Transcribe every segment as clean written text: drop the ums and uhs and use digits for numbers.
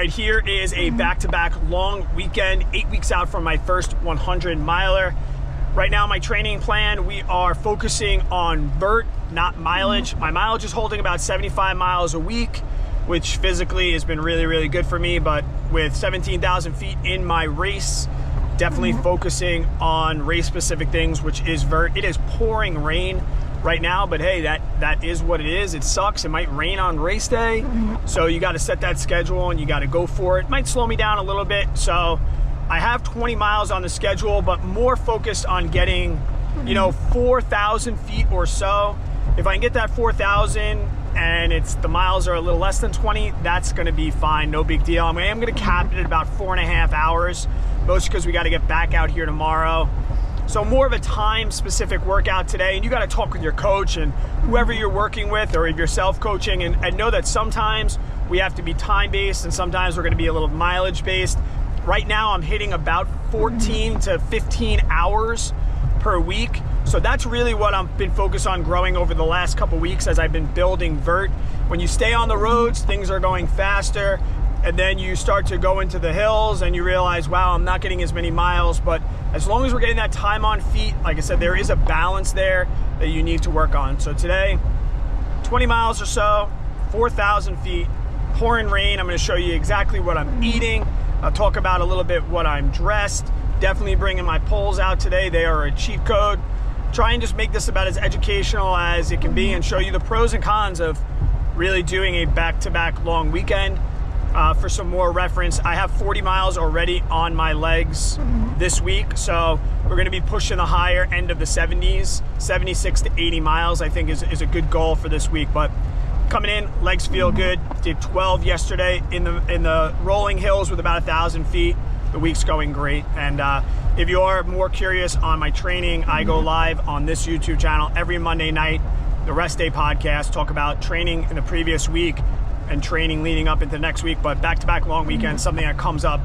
right, here is a back-to-back long weekend, 8 weeks out from my first 100 miler. Right now, my training plan, we are focusing on vert, not mileage. My mileage is holding about 75 miles a week, which physically has been really, really good for me. But with 17,000 feet in my race, definitely focusing on race-specific things, which is vert. It is pouring rain right now, but hey, that is what it is. It sucks. It might rain on race day, so you got to set that schedule and you got to go for it. It might slow me down a little bit, so I have 20 miles on the schedule, but more focused on getting 4,000 feet or so. If I can get that 4,000 and the miles are a little less than 20, that's going to be fine. No big deal. I am going to cap it at about 4.5 hours, mostly because we got to get back out here tomorrow. So more of a time-specific workout today, and you got to talk with your coach and whoever you're working with, or if you're self-coaching, and know that sometimes we have to be time-based and sometimes we're going to be a little mileage-based. Right now, I'm hitting about 14 to 15 hours per week. So that's really what I've been focused on growing over the last couple weeks as I've been building vert. When you stay on the roads, things are going faster, and then you start to go into the hills and you realize, wow, I'm not getting as many miles. But as long as we're getting that time on feet, like I said, there is a balance there that you need to work on. So today, 20 miles or so, 4,000 feet, pouring rain. I'm going to show you exactly what I'm eating. I'll talk about a little bit what I'm dressed. Definitely bringing my poles out today. They are a cheat code. Try and just make this about as educational as it can be and show you the pros and cons of really doing a back-to-back long weekend. For some more reference, I have 40 miles already on my legs this week, so we're going to be pushing the higher end of the 70s. 76 to 80 miles I think is a good goal for this week. But coming in, legs feel good. Did 12 yesterday in the rolling hills with about 1,000 feet. The week's going great. And if you are more curious on my training, I go live on this YouTube channel every Monday night, the Rest Day podcast, talk about training in the previous week and training leading up into next week. But back-to-back long weekend, something that comes up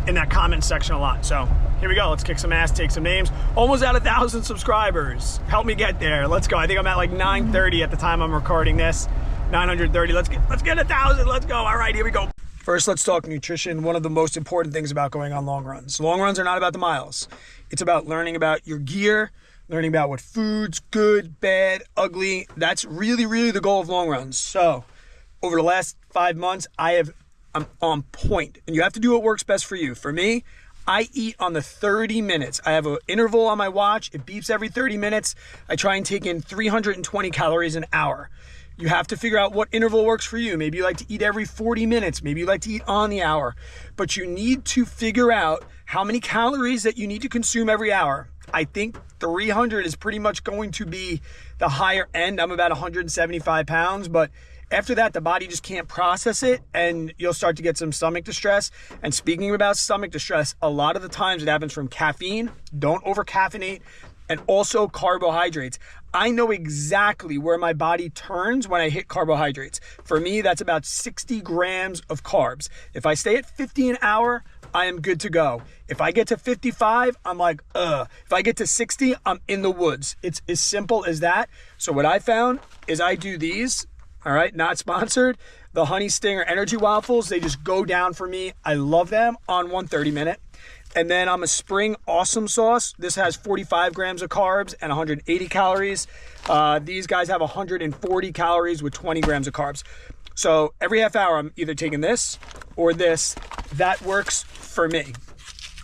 in that comment section a lot. So here we go. Let's kick some ass, take some names. Almost at 1,000 subscribers. Help me get there. Let's go. I think I'm at like 930 at the time I'm recording this. 930. Let's get 1,000. Let's go. All right, here we go. First, let's talk nutrition. One of the most important things about going on long runs. Long runs are not about the miles. It's about learning about your gear, learning about what food's good, bad, ugly. That's really, really the goal of long runs. So over the last 5 months, I'm on point, and you have to do what works best for you. For me, I eat on the 30 minutes. I have an interval on my watch. It beeps every 30 minutes. I try and take in 320 calories an hour. You have to figure out what interval works for you. Maybe you like to eat every 40 minutes. Maybe you like to eat on the hour. But you need to figure out how many calories that you need to consume every hour. I think 300 is pretty much going to be the higher end. I'm about 175 pounds, but after that, the body just can't process it, and you'll start to get some stomach distress. And speaking about stomach distress, a lot of the times it happens from caffeine. Don't over-caffeinate. And also carbohydrates. I know exactly where my body turns when I hit carbohydrates. For me, that's about 60 grams of carbs. If I stay at 50 an hour, I am good to go. If I get to 55, I'm like, ugh. If I get to 60, I'm in the woods. It's as simple as that. So what I found is I do these, all right, not sponsored, the Honey Stinger Energy Waffles. They just go down for me. I love them on 130 minute. And then I'm a Spring Awesome Sauce. This has 45 grams of carbs and 180 calories. These guys have 140 calories with 20 grams of carbs. So every half hour, I'm either taking this or this. That works for me.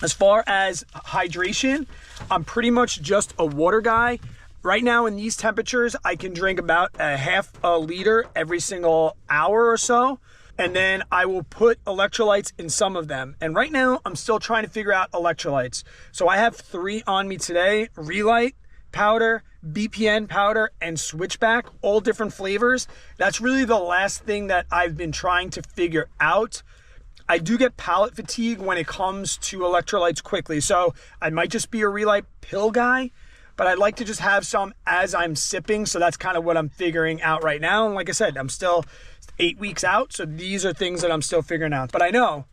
As far as hydration, I'm pretty much just a water guy. Right now in these temperatures, I can drink about a half a liter every single hour or so. And then I will put electrolytes in some of them. And right now, I'm still trying to figure out electrolytes. So I have 3 on me today: Relight powder, BPN powder, and Switchback, all different flavors. That's really the last thing that I've been trying to figure out. I do get palate fatigue when it comes to electrolytes quickly. So I might just be a Relight pill guy, but I'd like to just have some as I'm sipping. So that's kind of what I'm figuring out right now. And like I said, I'm still 8 weeks out, so these are things that I'm still figuring out. But I know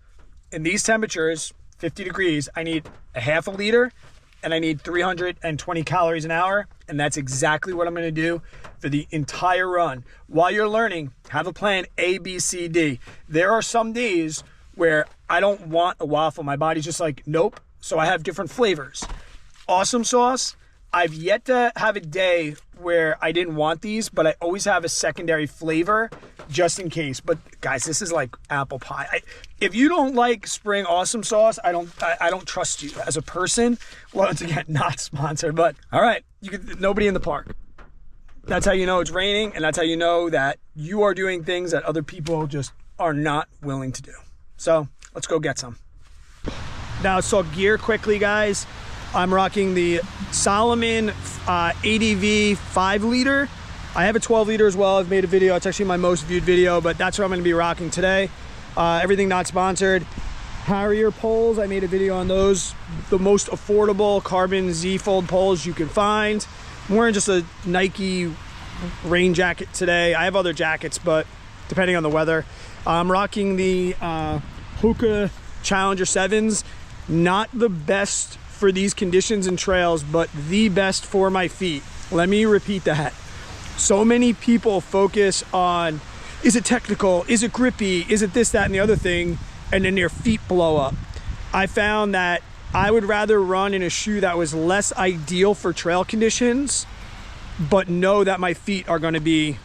in these temperatures, 50 degrees, I need a half a liter and I need 320 calories an hour, and that's exactly what I'm going to do for the entire run. While you're learning, have a plan A, B, C, D. There are some days where I don't want a waffle. My body's just like, nope. So I have different flavors. Awesome sauce. I've yet to have a day where I didn't want these, but I always have a secondary flavor just in case. But guys, this is like apple pie. If you don't like Spring Awesome Sauce, I don't trust you as a person. Once again, not sponsored, but all right, nobody in the park. That's how you know it's raining, and that's how you know that you are doing things that other people just are not willing to do. So let's go get some. Now let's talk gear quickly, guys. I'm rocking the Salomon ADV 5 liter. I have a 12 liter as well. I've made a video. It's actually my most viewed video, but that's what I'm gonna be rocking today. Everything not sponsored. Harrier poles, I made a video on those. The most affordable carbon Z-fold poles you can find. I'm wearing just a Nike rain jacket today. I have other jackets, but depending on the weather. I'm rocking the Hoka Challenger 7s. Not the best for these conditions and trails, but the best for my feet. Let me repeat that. So many people focus on, is it technical? Is it grippy? Is it this, that, and the other thing? And then their feet blow up. I found that I would rather run in a shoe that was less ideal for trail conditions, but know that my feet are gonna be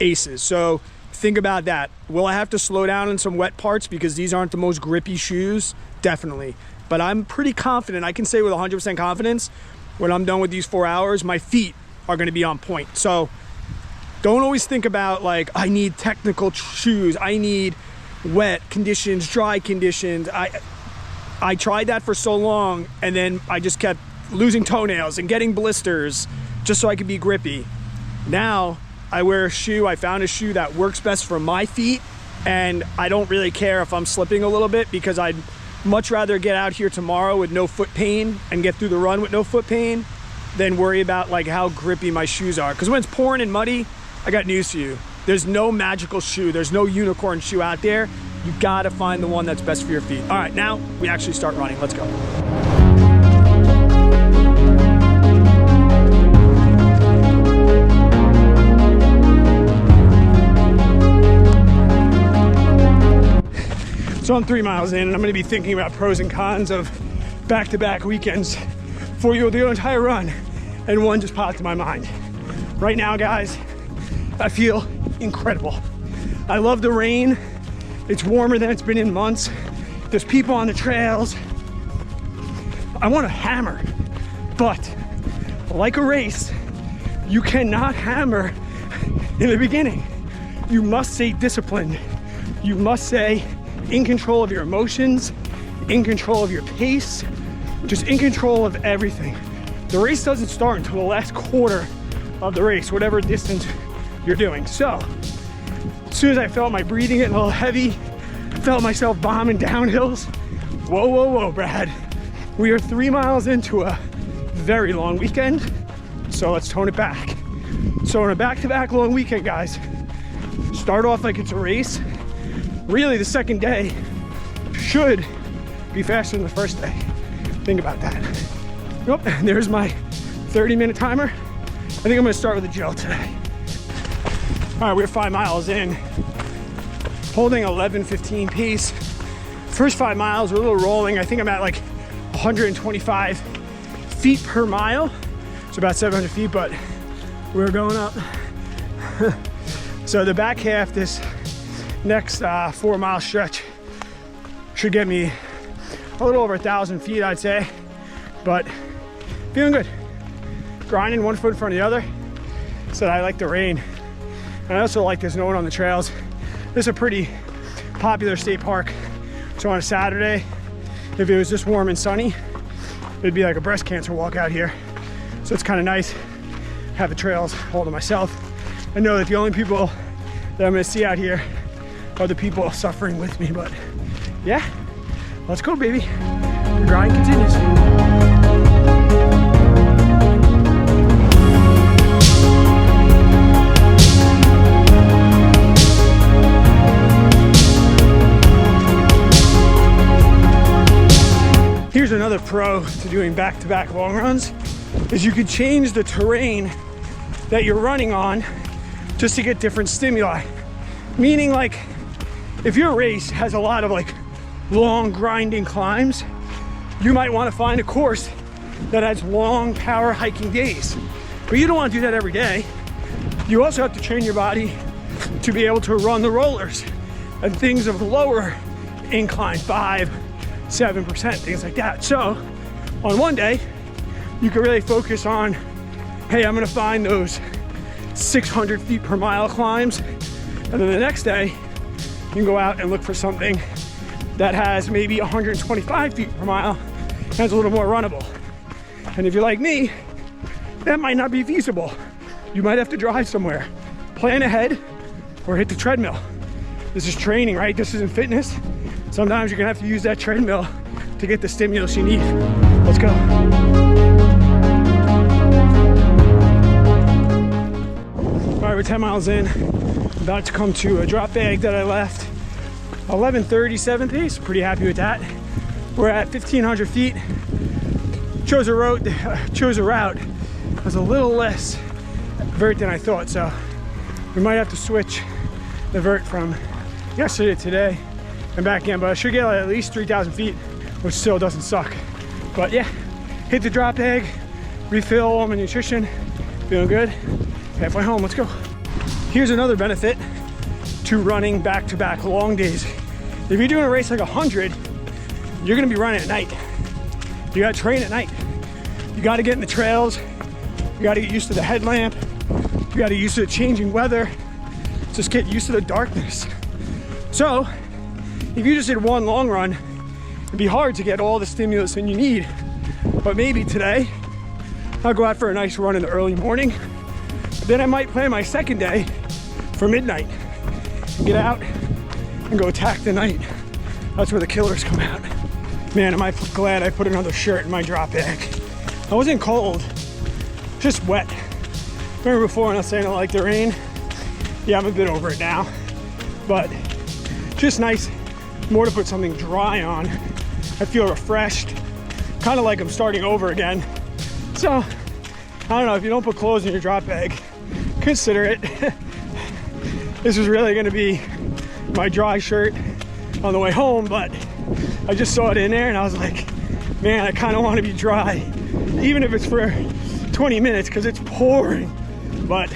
aces. So think about that. Will I have to slow down in some wet parts because these aren't the most grippy shoes? Definitely. But I'm pretty confident, I can say with 100% confidence, when I'm done with these 4 hours, my feet are gonna be on point. So don't always think about like, I need technical shoes, I need wet conditions, dry conditions. I tried that for so long, and then I just kept losing toenails and getting blisters just so I could be grippy. Now I wear a shoe, I found a shoe that works best for my feet, and I don't really care if I'm slipping a little bit, because I'd much rather get out here tomorrow with no foot pain and get through the run with no foot pain than worry about like how grippy my shoes are. Because when it's pouring and muddy, I got news for you. There's no magical shoe. There's no unicorn shoe out there. You gotta find the one that's best for your feet. All right, now we actually start running. Let's go. So I'm 3 miles in, and I'm gonna be thinking about pros and cons of back-to-back weekends for you the entire run, and one just popped in my mind. Right now, guys, I feel incredible. I love the rain. It's warmer than it's been in months. There's people on the trails. I wanna hammer, but like a race, you cannot hammer in the beginning. You must stay disciplined. You must stay in control of your emotions, in control of your pace, just in control of everything. The race doesn't start until the last quarter of the race, whatever distance you're doing. So, as soon as I felt my breathing getting a little heavy, felt myself bombing down hills. Whoa, whoa, whoa, Brad. We are 3 miles into a very long weekend, so let's tone it back. So on a back-to-back long weekend, guys, start off like it's a race. Really, the second day should be faster than the first day. Think about that. Nope, there's my 30-minute timer. I think I'm gonna start with a gel today. All right, we're 5 miles in, holding 11:15 pace. First 5 miles, we're a little rolling. I think I'm at like 125 feet per mile. It's about 700 feet, but we're going up. So the back half, this next 4 mile stretch should get me a little over 1,000 feet, I'd say, but feeling good. Grinding one foot in front of the other. So I like the rain. And I also like there's no one on the trails. This is a pretty popular state park. So on a Saturday, if it was just warm and sunny, it'd be like a breast cancer walk out here. So it's kind of nice. Have the trails all to myself. I know that the only people that I'm gonna see out here are the people suffering with me, but yeah, let's go, baby. The grind continues. Here's another pro to doing back-to-back long runs, is you could change the terrain that you're running on just to get different stimuli. Meaning, like, if your race has a lot of like long grinding climbs, you might want to find a course that has long power hiking days. But you don't want to do that every day. You also have to train your body to be able to run the rollers and things of the lower incline, 5, 7%, things like that. So on one day, you can really focus on, hey, I'm gonna find those 600 feet per mile climbs. And then the next day, you can go out and look for something that has maybe 125 feet per mile, and it's a little more runnable. And if you're like me, that might not be feasible. You might have to drive somewhere. Plan ahead or hit the treadmill. This is training, right? This isn't fitness. Sometimes you're gonna have to use that treadmill to get the stimulus you need. Let's go. All right, we're 10 miles in. I'm about to come to a drop bag that I left. 11:37 pace, pretty happy with that. We're at 1,500 feet. Chose a route that was a little less vert than I thought, so we might have to switch the vert from yesterday to today and back in, but I should get at least 3,000 feet, which still doesn't suck. But yeah, hit the drop bag, refill all my nutrition, feeling good. Halfway home, let's go. Here's another benefit to running back-to-back long days. If you're doing a race like 100, you're gonna be running at night. You gotta train at night. You gotta get in the trails. You gotta get used to the headlamp. You gotta get used to the changing weather. Just get used to the darkness. So, if you just did one long run, it'd be hard to get all the stimulus that you need. But maybe today, I'll go out for a nice run in the early morning. Then I might plan my second day for midnight. Get out and go attack the night. That's where the killers come out. Man, am I glad I put another shirt in my drop bag. I wasn't cold, just wet. Remember before when I was saying I like the rain? Yeah, I'm a bit over it now. But just nice, more to put something dry on. I feel refreshed, kind of like I'm starting over again. So, I don't know, if you don't put clothes in your drop bag, consider it. This is really gonna be my dry shirt on the way home, but I just saw it in there and I was like, man, I kind of want to be dry, even if it's for 20 minutes because it's pouring. But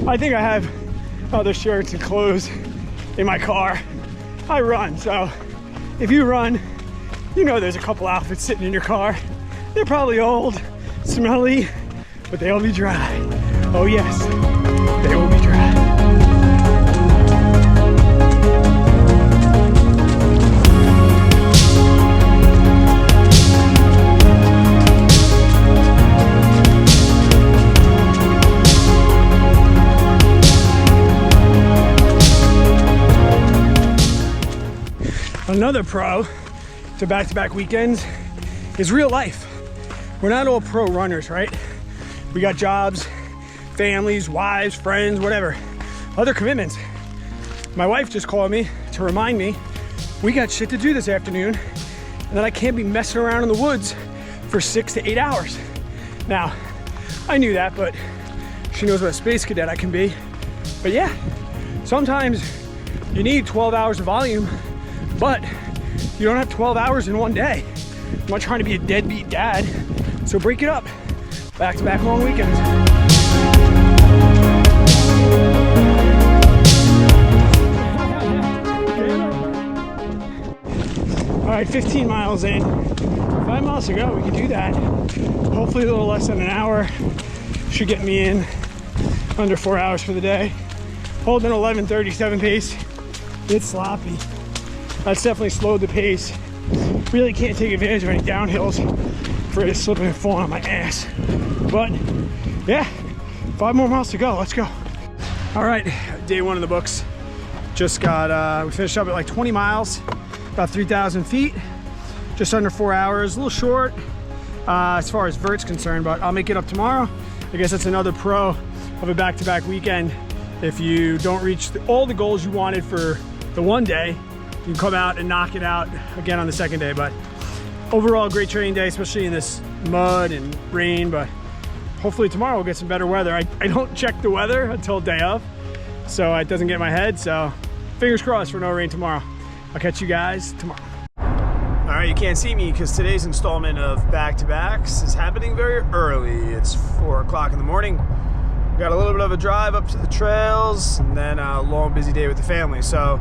I think I have other shirts and clothes in my car. I run, so if you run, you know there's a couple outfits sitting in your car. They're probably old, smelly, but they'll be dry. Oh yes, they will be dry. Another pro to back-to-back weekends is real life. We're not all pro runners, right? We got jobs, families, wives, friends, whatever, other commitments. My wife just called me to remind me we got shit to do this afternoon and that I can't be messing around in the woods for 6 to 8 hours. Now, I knew that, but she knows what a space cadet I can be. But yeah, sometimes you need 12 hours of volume, but you don't have 12 hours in one day. I'm not trying to be a deadbeat dad, so break it up. Back-to-back long weekends. All right, 15 miles in. 5 miles to go, we can do that. Hopefully a little less than an hour. Should get me in under 4 hours for the day. Holding 11:37 pace. It's sloppy. That's definitely slowed the pace. Really can't take advantage of any downhills for it slipping and falling on my ass. But yeah, 5 more miles to go. Let's go. All right, day one of the books. Just got, we finished up at like 20 miles, about 3,000 feet, just under 4 hours, a little short as far as vert's concerned, but I'll make it up tomorrow. I guess that's another pro of a back-to-back weekend. If you don't reach all the goals you wanted for the one day, you can come out and knock it out again on the second day. But overall, great training day, especially in this mud and rain, but hopefully tomorrow we'll get some better weather. I don't check the weather until day of, so it doesn't get in my head, so fingers crossed for no rain tomorrow. I'll catch you guys tomorrow. All right, you can't see me because today's installment of back-to-backs is happening very early. It's 4 o'clock in the morning. Got a little bit of a drive up to the trails and then a long, busy day with the family. So,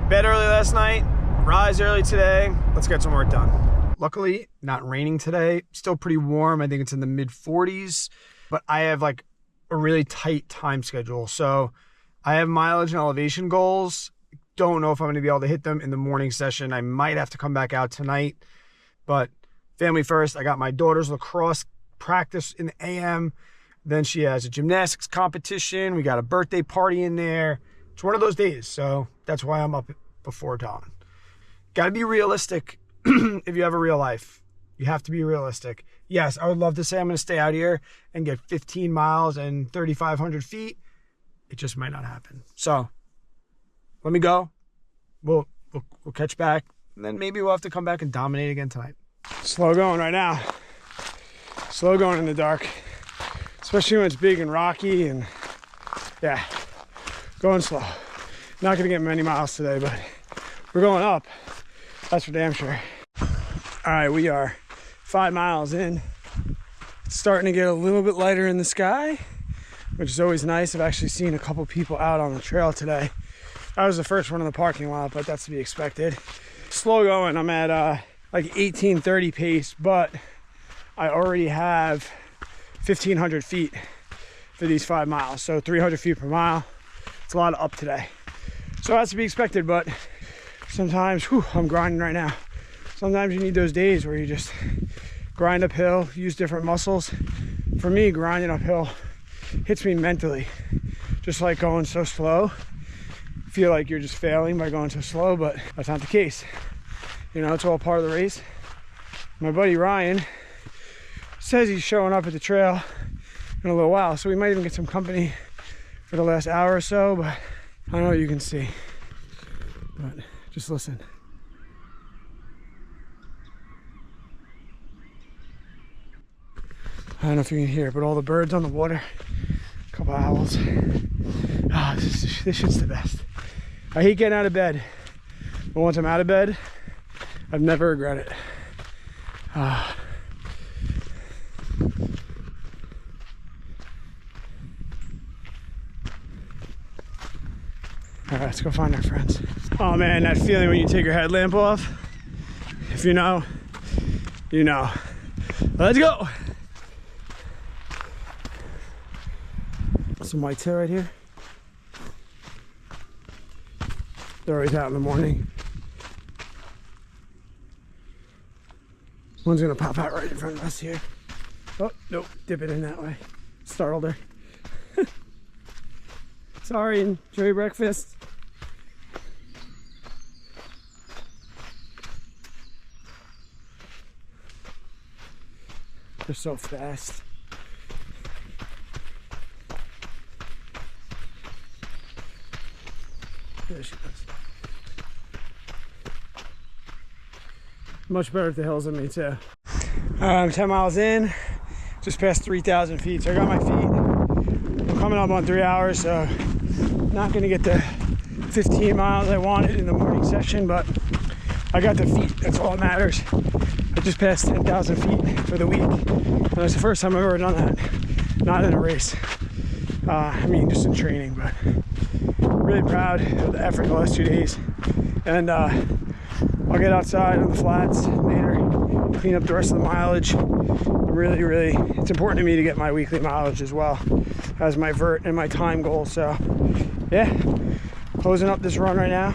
bed early last night, rise early today. Let's get some work done. Luckily, not raining today. Still pretty warm. I think it's in the mid 40s, but I have like a really tight time schedule. So I have mileage and elevation goals. Don't know if I'm going to be able to hit them in the morning session. I might have to come back out tonight, but family first. I got my daughter's lacrosse practice in the AM. Then she has a gymnastics competition. We got a birthday party in there. It's one of those days, so that's why I'm up before dawn. Got to be realistic if you have a real life. You have to be realistic. Yes, I would love to say I'm going to stay out here and get 15 miles and 3,500 feet. It just might not happen. So let me go. We'll catch back, and then maybe we'll have to come back and dominate again tonight. Slow going right now. Slow going in the dark. Especially when it's big and rocky, and yeah, going slow. Not gonna get many miles today, but we're going up. That's for damn sure. All right, we are 5 miles in. It's starting to get a little bit lighter in the sky, which is always nice. I've actually seen a couple people out on the trail today. I was the first one in the parking lot, but that's to be expected. Slow going, I'm at like 1830 pace, but I already have 1,500 feet for these 5 miles. So 300 feet per mile. It's a lot of up today. So that's to be expected, but sometimes, I'm grinding right now. Sometimes you need those days where you just grind uphill, use different muscles. For me, grinding uphill hits me mentally. Just like going so slow. Feel like you're just failing by going so slow, but that's not the case. You know, it's all part of the race. My buddy Ryan says he's showing up at the trail in a little while, so we might even get some company for the last hour or so, but I don't know what you can see. But just listen. I don't know if you can hear it, but all the birds on the water, a couple owls. Ah, this shit's the best. I hate getting out of bed, but once I'm out of bed, I've never regretted it. Ah. All right, let's go find our friends. Oh man, that feeling when you take your headlamp off. If you know, you know. Let's go. Some whitetail right here. They're always out in the morning. One's gonna pop out right in front of us here. Oh, nope, dip it in that way. Startled her. Sorry, enjoy your breakfast. They're so fast. There she goes. Much better at the hills than me too. I'm 10 miles in, just past 3,000 feet. So I got my feet. I'm coming up on 3 hours, so not gonna get the 15 miles I wanted in the morning session, but I got the feet, that's all that matters. I just passed 10,000 feet for the week. And that's the first time I've ever done that. Not in a race. I mean, just in training, but really proud of the effort the last 2 days. And I'll get outside on the flats later, clean up the rest of the mileage. Really, it's important to me to get my weekly mileage as well as my vert and my time goal. So yeah, closing up this run right now.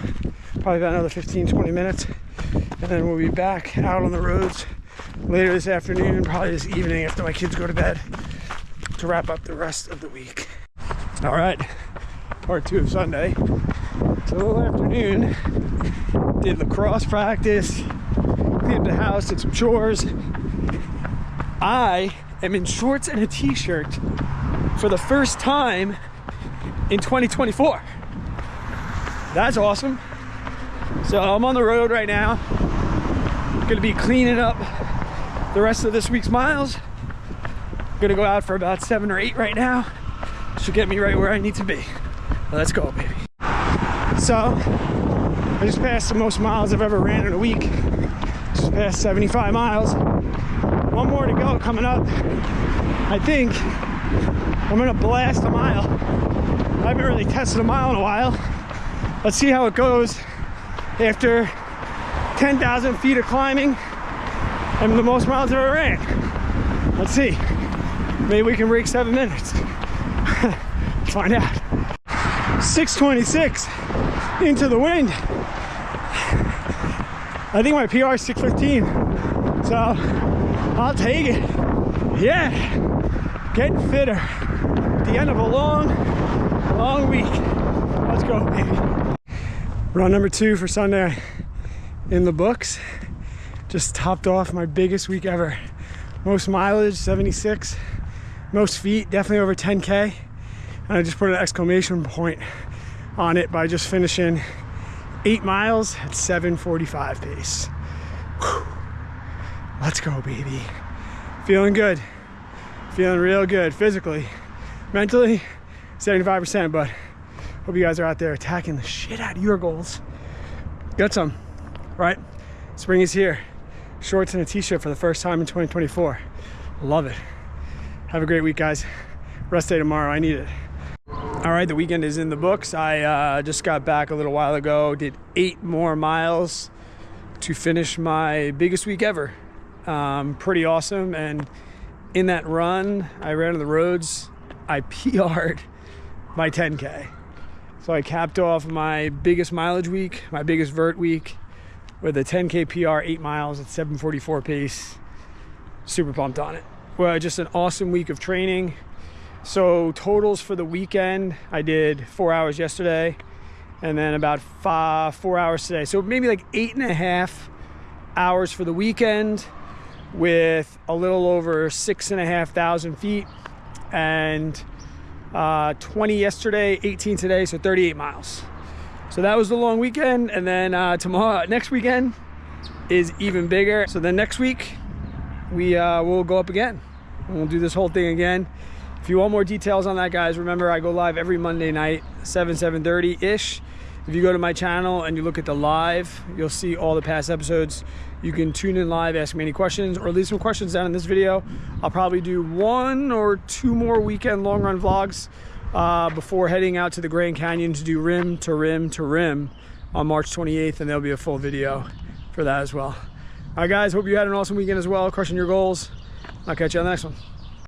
Probably about another 15-20 minutes. And then we'll be back out on the roads later this afternoon, probably this evening after my kids go to bed, to wrap up the rest of the week. All right, part 2 of Sunday. It's a little afternoon. Did lacrosse practice, cleaned up the house, did some chores. I am in shorts and a t-shirt for the first time in 2024. That's awesome. So I'm on the road right now. Gonna be cleaning up the rest of this week's miles. Gonna go out for about 7 or 8 right now. Should get me right where I need to be. Let's go, baby. So I just passed the most miles I've ever ran in a week. Just passed 75 miles. One more to go coming up. I think I'm gonna blast a mile. I haven't really tested a mile in a while. Let's see how it goes after 10,000 feet of climbing and the most miles I've ever ran. Let's see. Maybe we can break 7 minutes. Let's find out. 6:26 into the wind. I think my PR is 6:15, so I'll take it. Yeah, getting fitter at the end of a long week. Let's go, baby. Run number 2 for Sunday in the books. Just topped off my biggest week ever. Most mileage, 76. Most feet, definitely over 10K. And I just put an exclamation point on it by just finishing 8 miles at 7:45 pace. Whew. Let's go, baby. Feeling good. Feeling real good physically. Mentally, 75%, but hope you guys are out there attacking the shit out of your goals. Got some, right? Spring is here. Shorts and a t-shirt for the first time in 2024. Love it. Have a great week, guys. Rest day tomorrow, I need it. All right, the weekend is in the books. I just got back a little while ago, did 8 more miles to finish my biggest week ever. Pretty awesome. And in that run, I ran on the roads, I PR'd my 10K. So I capped off my biggest mileage week, my biggest vert week, with a 10K PR, 8 miles at 7:44 pace. Super pumped on it. Well, just an awesome week of training. So totals for the weekend, I did 4 hours yesterday and then about 4 hours today. So maybe like 8.5 hours for the weekend with a little over 6,500 feet, and 20 yesterday, 18 today, so 38 miles. So that was the long weekend. And then next weekend is even bigger. So then next week we will go up again and we'll do this whole thing again. If you want more details on that, guys, remember I go live every Monday night, 7:30-ish. If you go to my channel and you look at the live, you'll see all the past episodes. You can tune in live, ask me any questions, or leave some questions down in this video. I'll probably do 1 or 2 more weekend long run vlogs before heading out to the Grand Canyon to do rim to rim to rim on March 28th, and there'll be a full video for that as well. All right, guys, hope you had an awesome weekend as well, crushing your goals. I'll catch you on the next one.